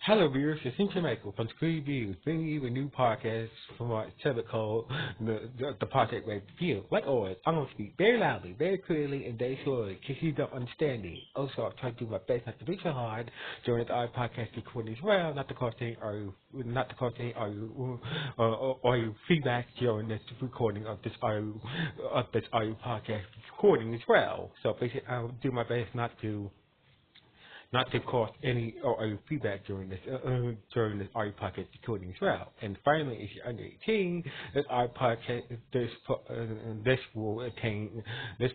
Hello, viewers. It's Cynthia Michael from Screen Views, bringing you a new podcast from our segment called the Project Red View. Like always, I'm going to speak very loudly, very clearly, and very slowly, in case you don't understand me. Also, I'll try to do my best not to be so hard during the podcast recording as well, not to cause any audio feedback during this recording of this audio podcast recording as well. So basically, I'll do my best not to cause any or feedback during this audio podcast recording as well. And finally, if you're under 18, this audio podcast this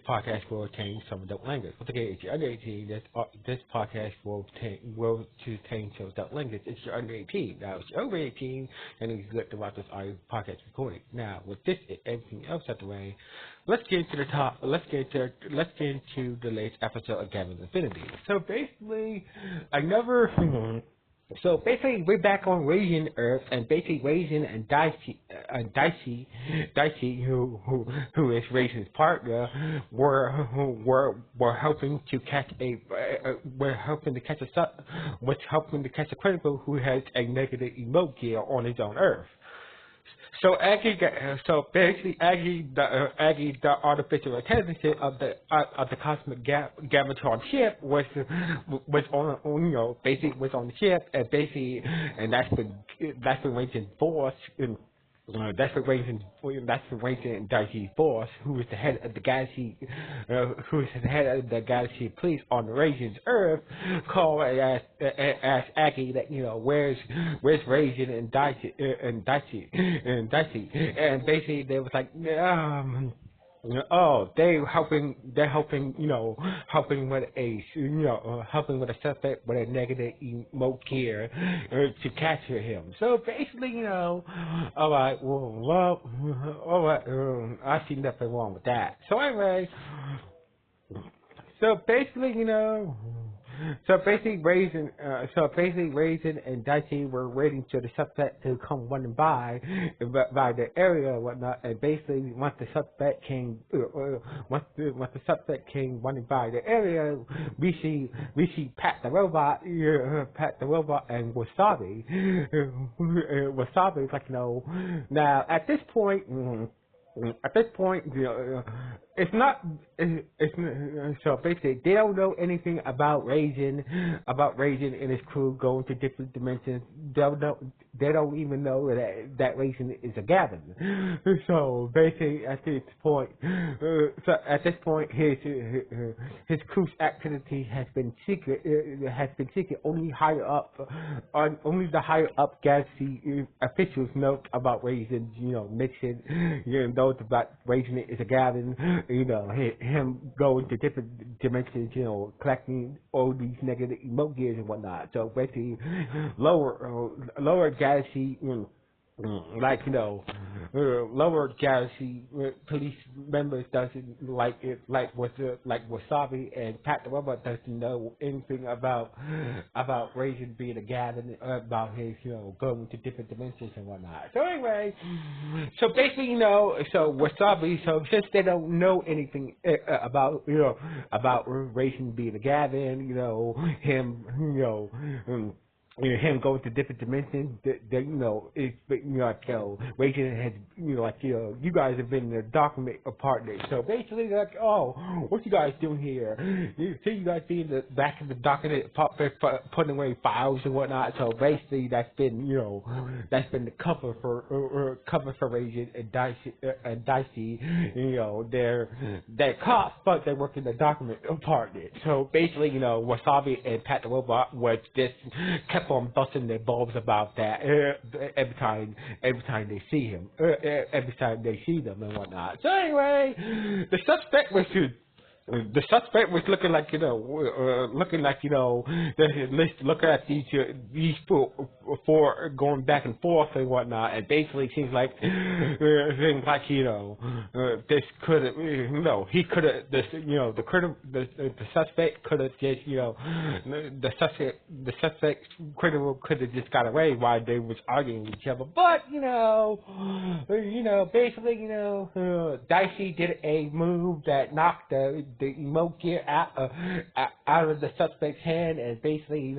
podcast will attain some adult language. Once again, if you're under 18, this podcast will contain some adult language. If you're under 18, now if you're over 18, then you can to watch this audio podcast recording. Now, with this and everything else out the way, let's get into the latest episode of Gavan's Infinity. So basically, we're back on Radiant Earth, and basically Radiant and Dicey, who is Radiant's partner, were helping to catch a criminal who has a negative emote gear on his own Earth. So Aggie, the artificial intelligence of the cosmic Gavarion ship was on the ship, and that's been waging force. That's for Raging Dicey's boss, who is the head of the galaxy, police on the Raging's Earth, called and asked Aggie that where's Raging and Dicey, and basically they was like they're helping with a suspect with a negative emote gear to capture him. So basically, all right, I see nothing wrong with that. So anyway, Raisin and Dicey were waiting for the suspect to come running by the area and whatnot. And basically, once the suspect came running by the area, we see Pat the robot and Wasabi. Wasabi is like Now at this point. So basically, they don't know anything about Raisin and his crew going to different dimensions. They don't even know that Raisin is a Gavin. So basically, at this point, his crew's activity has been secret. Only the higher up galaxy officials know about Raisin's mission. Knows about Raisin is a Gavin. Him going to different dimensions, collecting all these negative emote gears and whatnot. So basically, lower galaxy. Lower galaxy police members doesn't like it, like Wasabi and Pat the Robot doesn't know anything about Raisin being a Gavin, about his going to different dimensions and whatnot. So anyway, so basically so Wasabi, so since they don't know anything about Raisin being a Gavin, him him going to different dimensions, Raging has, you guys have been in the document apartment. So basically, like, what you guys doing here? You see, you guys being back in the document apartment, putting away files and whatnot. So basically, that's been the cover for Raging and Dicey. They're cops, but they work in the document apartment. So basically, Wasabi and Pat the Robot was just kept on busting their bulbs about that every time they see him, every time they see them and whatnot. So anyway, the suspect was looking like looking at these four going back and forth and whatnot, and basically seems like this could have he could have the suspect could have just the suspect could have just got away while they was arguing with each other, but basically Dicey did a move that knocked the emote gear out of the suspect's hand, and basically,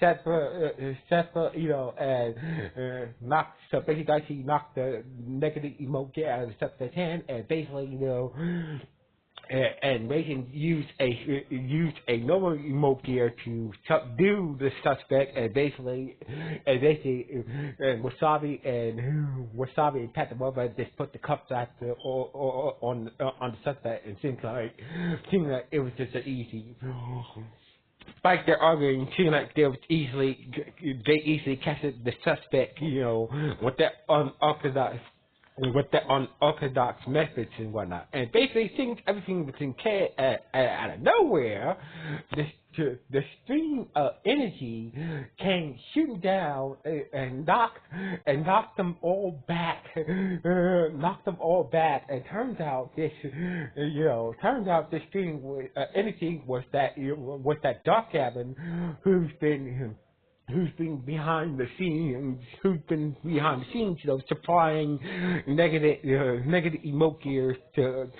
Sephiroth, and basically knocked the negative emote gear out of the suspect's hand, and basically, and Reagan used a normal emote gear to subdue the suspect, and basically Wasabi and Pat the Mother just put the cuffs on the suspect, and seemed like it was just an easy. Like they're arguing, seemed like they easily captured the suspect, with the unorthodox methods and whatnot. And basically, since everything was in out of nowhere, the stream of energy came shooting down and knocked them all back. And turns out this stream of energy was that Dark Gavin who's been behind the scenes, supplying negative emote gears to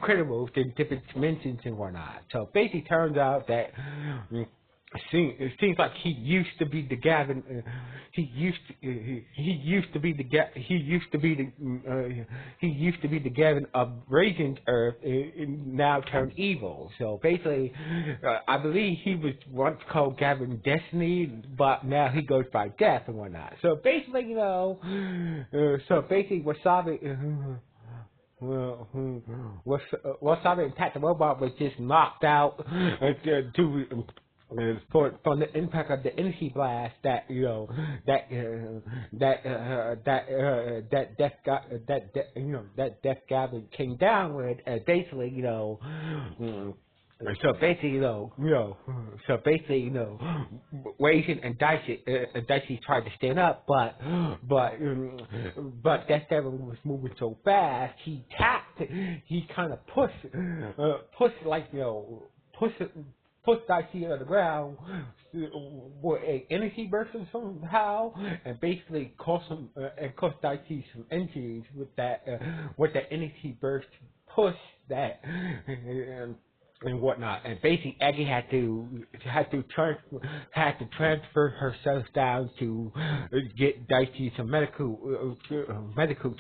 criminals in different dimensions and whatnot. So basically, turns out that it seems like he used to be the Gavin. He used to be the Gavin of Raisin's Earth, now turned evil. So basically, I believe he was once called Gavin Destiny, but now he goes by Death and whatnot. So basically, Wasabi. Wasabi and Pat the Robot was just knocked out from the impact of the energy blast that Death Gavin came down with, and basically Raisin and Dicey tried to stand up, but Death Gavin was moving so fast, he kind of pushed Dicey on the ground with an energy burst somehow, and basically caused Dicey some injuries with that energy burst push that. And whatnot, and basically Aggie had to transfer herself down to get Dicey some medical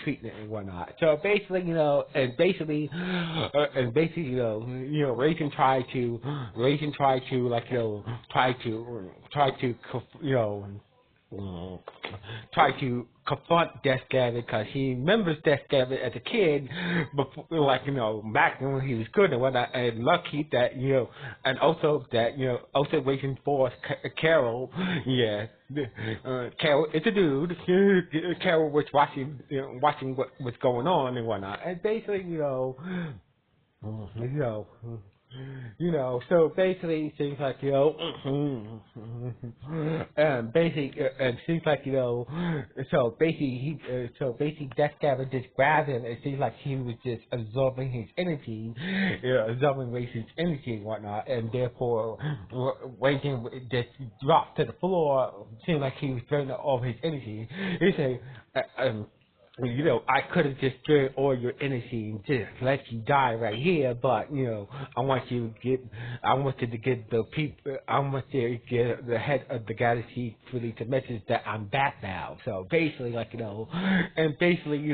treatment and whatnot. So basically, Raisin tried to confront Death Gavin, because he remembers Death Gavin as a kid, before, back when he was good and whatnot, and lucky that, and also that, also Raisin forced Carol, Carol is a dude, Carol was watching what was going on and whatnot, and basically, so basically it seems like, and seems like, so basically Death Gavin just grabbed him, and it seems like he was just absorbing his energy, absorbing Raisin's energy and whatnot, and therefore Raisin just dropped to the floor. It seemed like he was draining all his energy. He said, I could have just drained all your energy and just let you die right here, but I want you to get the head of the galaxy to release a message that I'm back now. So basically, and basically,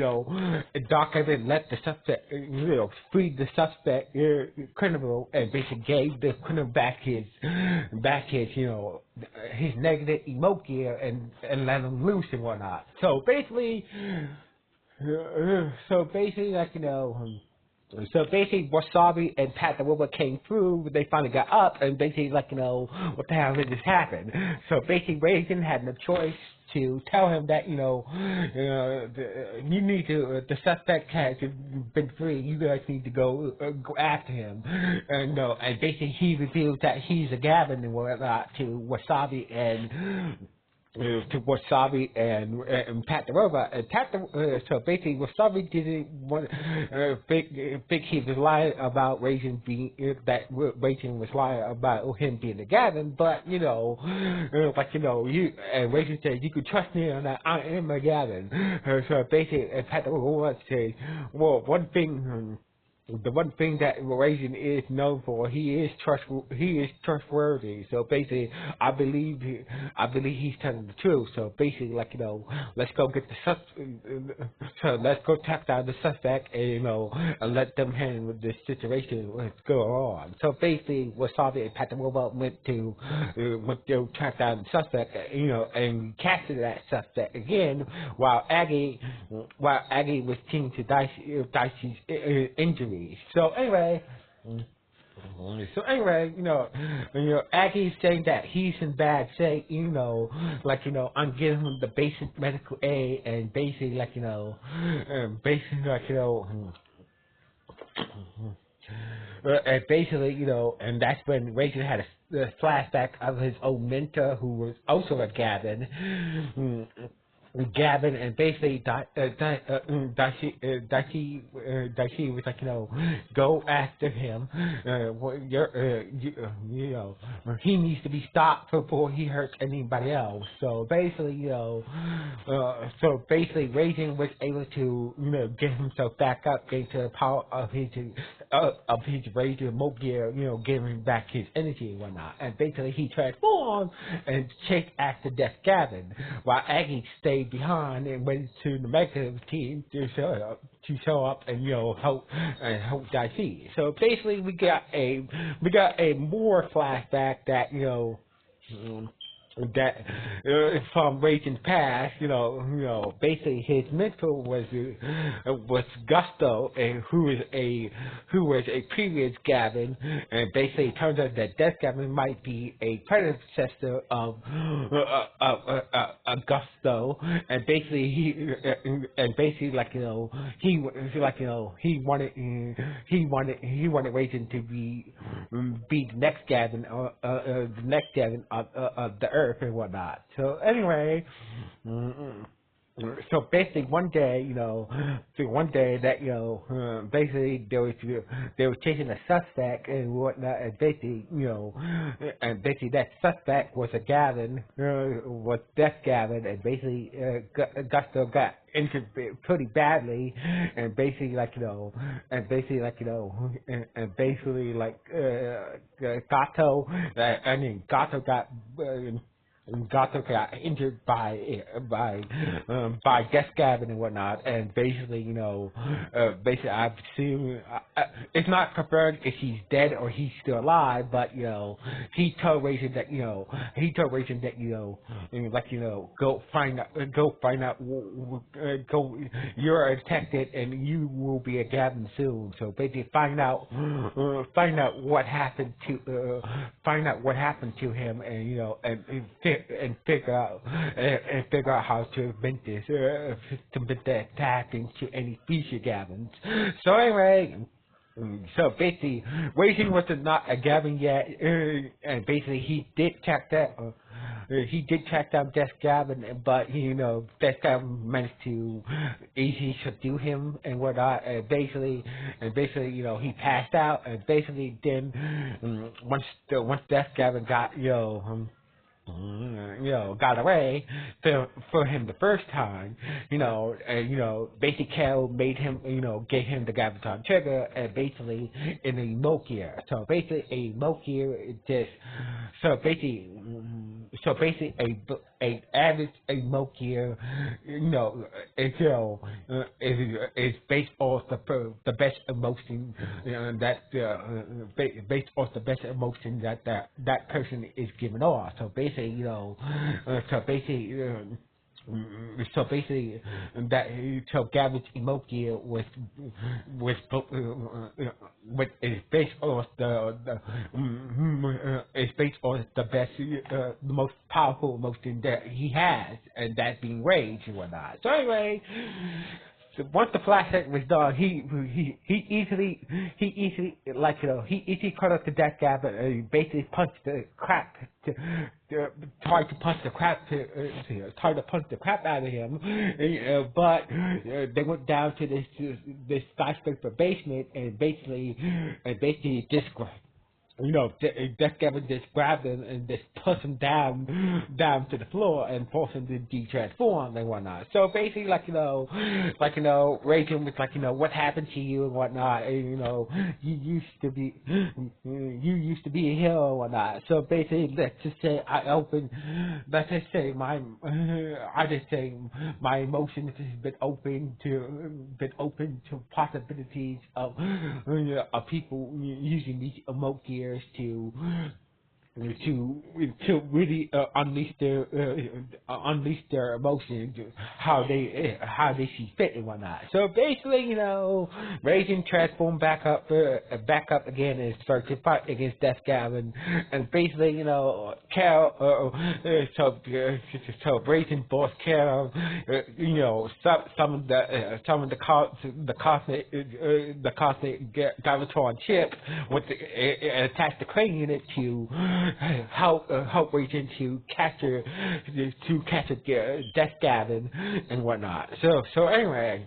Doc Evan let the suspect, freed the suspect criminal, and basically gave the criminal back his negative emote gear and let him loose and whatnot. So basically, Wasabi and Pat the Robot came through. They finally got up, and basically, what the hell did this happen? So basically, Raisin had no choice to tell him that, you need to, the suspect has been free. You guys need to go after him. And basically, he reveals that he's a Gavin and whatnot to Wasabi and Pat the Robot. And so basically, Wasabi didn't want think he was lying about Raisin Raisin was lying about him being a Gavin, but and Raisin said, you could trust me on that, I am a Gavin. So basically, Pat the Robot said, well, one thing the one thing that Raisin is known for, he is trustworthy. So basically, I believe he's telling the truth. So basically, like let's go get the so let's go track down the suspect, and and let them handle this situation what's going on. So basically, Wasabi and Pat the Robot went to track down the suspect, and captured that suspect again, while Aggie was tending to Dicey's injuries. So anyway, Aggie's saying that he's in bad shape, I'm giving him the basic medical aid, and basically, and basically, and that's when Rachel had a flashback of his old mentor, who was also a Gavin, and basically Daichi was like, go after him. He needs to be stopped before he hurts anybody else. So basically, Raging was able to, get himself back up, get to the power of his Raging remote gear, giving him back his energy and whatnot. And basically, he transformed and chased after Death Gavin, while Aggie stayed behind and went to the Mega team to show up and help Dicey. So basically, we got a more flashback that from Raging's past, basically his mentor was Gusto, and who was a previous Gavin, and basically it turns out that Death Gavin might be a predecessor of Gusto, and basically he wanted Raging to be the next Gavin, of the Earth and whatnot. So anyway, so basically one day, that basically they were chasing a suspect and whatnot, and basically that suspect was a Gavin, was Death Gavin, and basically Gusto got injured pretty badly, and basically Gato got. Gato got injured by Death Gavin and whatnot, and basically, I've seen it's not confirmed if he's dead or he's still alive, but he told Raging that go find out, you're a detective and you will be a Gavin soon. So basically, find out what happened to him, and figure out how to prevent this, to prevent that happening to any future Gavins. So anyway. So basically, Racing was not a Gavin yet, and basically he did track down Death Gavin, but Death Gavin managed to easily subdue him and whatnot, and basically he passed out, and basically then once Death Gavin got got away for him the first time, basically Kel made him, gave him the Graviton trigger, and basically in a Mokia. So basically a Mokia is just, a average Mokia, is based off the best emotion, based off the best emotion that person is giving off. So basically, Gavin's Emokia is based on the best, the most powerful emotion that he has, and that being rage and whatnot. So anyway. So once the flashback was done, he easily caught up to Death Gavin and he basically punched the crap tried to punch the crap out of him, but they went down to this skyscraper basement and basically Death Gavin just grabbed him and just pushed him down to the floor and forced him to de-transform and whatnot. So basically, Rachel was like, what happened to you and whatnot. And, you used to be a hero and whatnot. So basically, let's just say my emotions has been open to possibilities of people using these emote gears to really unleash their emotions, how they see fit and whatnot. So basically, Raging transformed back up again and started to fight against Death Gavin, and basically, Carol, so Raging boss Carol, some of the cosmic Gavitron chip attached the crane unit to help Raging to capture Death Gavin and whatnot. So anyway,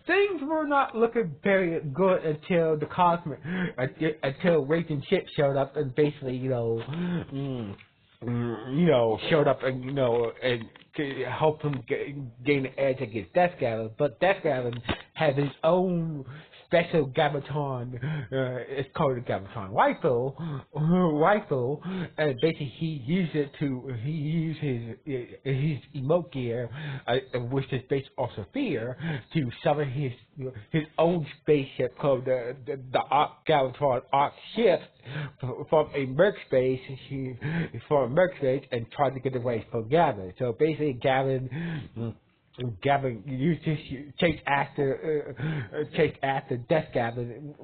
things were not looking very good until until Raging ship showed up and basically showed up and helped him gain the edge against Death Gavin. But Death Gavin has his own special Gavitron, it's called a Gavitron rifle, and basically he used his emote gear, which is based off of fear, to summon his own spaceship called the Gavitron Arc ship from a merc space, and tried to get away from Gavin. So basically, Gavin used to chase after Death Gavin,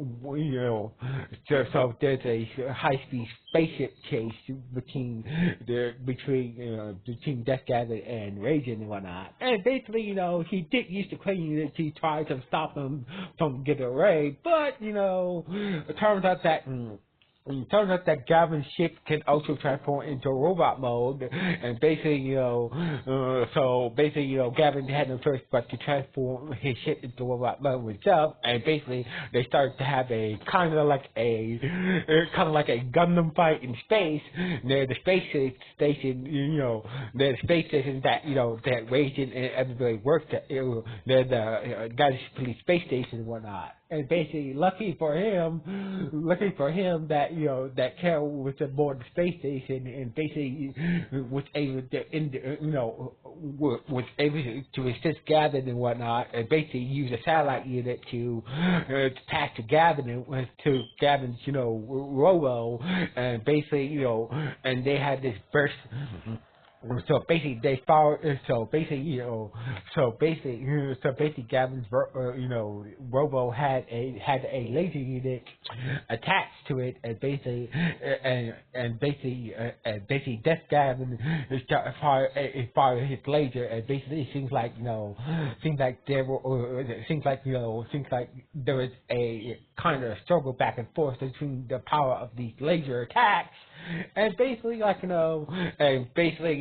So there's a high-speed spaceship chase between Death Gavin and Raging and whatnot. And basically, he did use the crane unit to try to stop him from getting away, but it turns out that Gavin's ship can also transform into robot mode, and basically, Gavin had no choice but to transform his ship into robot mode himself, and basically they started to have a kind of like a Gundam fight in space near the space station, near the space station that Raging and everybody worked at, near the Guys Police space station and whatnot. And basically, lucky for him that that Carol was aboard the space station and basically was able to assist Gavin and whatnot, and basically use a satellite unit to attach to Gavin and to Gavin's Robo, and basically and they had this burst. So basically, Gavin's Robo had a laser unit attached to it, and basically Death Gavin fired his laser, and basically it seems like there was a kind of struggle back and forth between the power of these laser attacks, and basically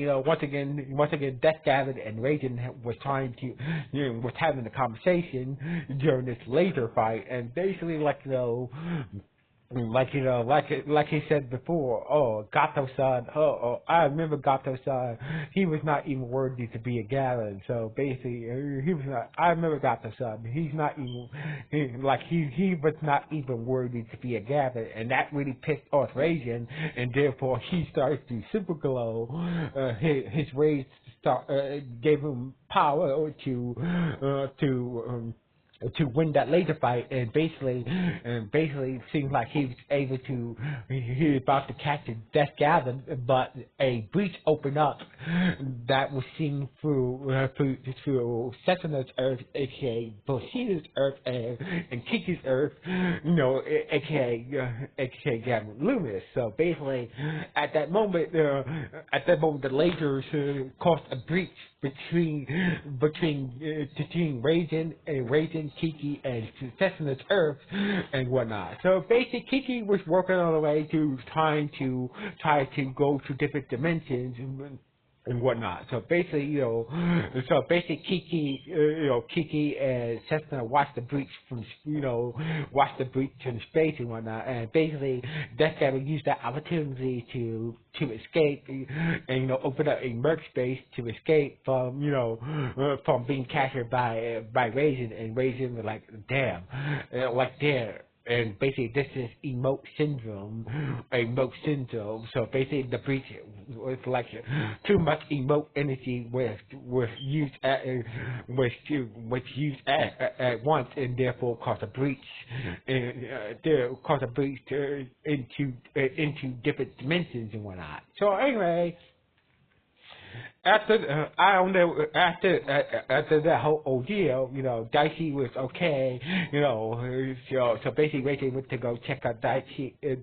once again, Death Gavin and Raging was having a conversation during this laser fight, and basically like he said before, Gato-san, I remember Gato-san, he was not even worthy to be a Gavin. So basically, he was not. I remember Gato-san, he was not even worthy to be a Gavin, and that really pissed off Raging, and therefore he started to super glow. His rage gave him power to win that laser fight, and basically it seems like he was about to catch Death Gavin, but a breach opened up that was seen through Sesana's Earth, aka Boshida's Earth, and Kiki's Earth, aka Gavin Loomis. So basically, at that moment the lasers caused a breach between Raging, Kiki, and Sesana's Earth and whatnot. So basically, Kiki was working on a way to try to go to different dimensions and whatnot. So basically, Kiki and Cessna watch the breach from, watch the breach in space and whatnot, and basically, Death Gavin used that opportunity to escape and open up a merc space to escape from, from being captured by Raisin, and Raisin was like, damn, damn. And basically, this is emote syndrome. So basically, the breach was like too much emote energy was used at once, and therefore caused a breach, into different dimensions and whatnot. So anyway. I don't know, after that whole ordeal, Dicey was okay, so basically Rachel went to go check out Dicey at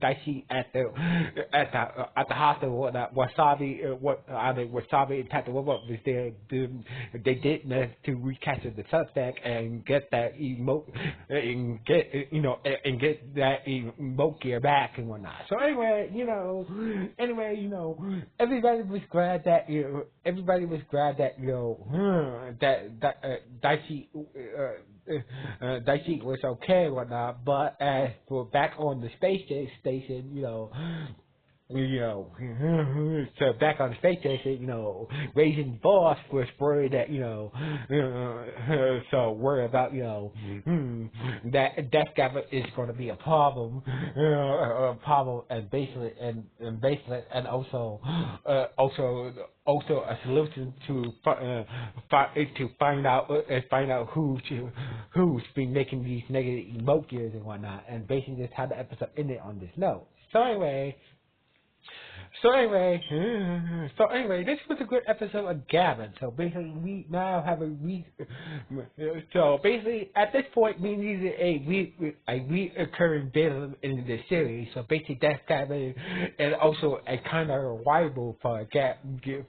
the hospital. Wasabi and Tata Robot was there. They did manage to recapture the suspect and get that emote, and get that emote gear back and whatnot. So anyway, everybody was glad that, Dicey was okay and whatnot, but as for back on the space station, so back on the space station, Raisin's boss was worried that, so worried about, that Death Gavin is going to be a problem, and basically, and also a solution to find out who's been making these negative emote gears and whatnot, and basically that's how the episode ended on this note. So anyway, this was a good episode of Gavin. So basically, we now have so basically, at this point, we needed a reoccurring villain in the series. So basically, that's Gavin, and also a kind of rival for Gavin the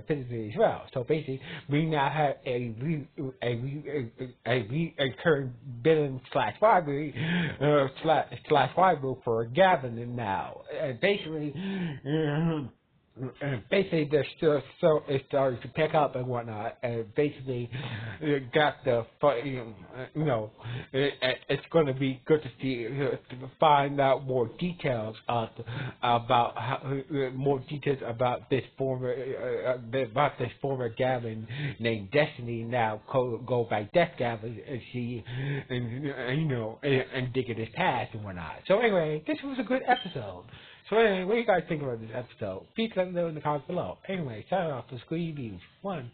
Physicist as well. So basically, we now have a reoccurring villain slash rival for Gavin, and now basically they're still, so it started to pick up and whatnot, and basically got the it's going to be good to see, to find out more details about this former Gavin named Destiny, now go by Death Gavin, and see and dig at his past and whatnot. So anyway, this was a good episode. So anyway, what do you guys think about this episode? Please let me know in the comments below. Anyway, sign off for Screen Reviews 1.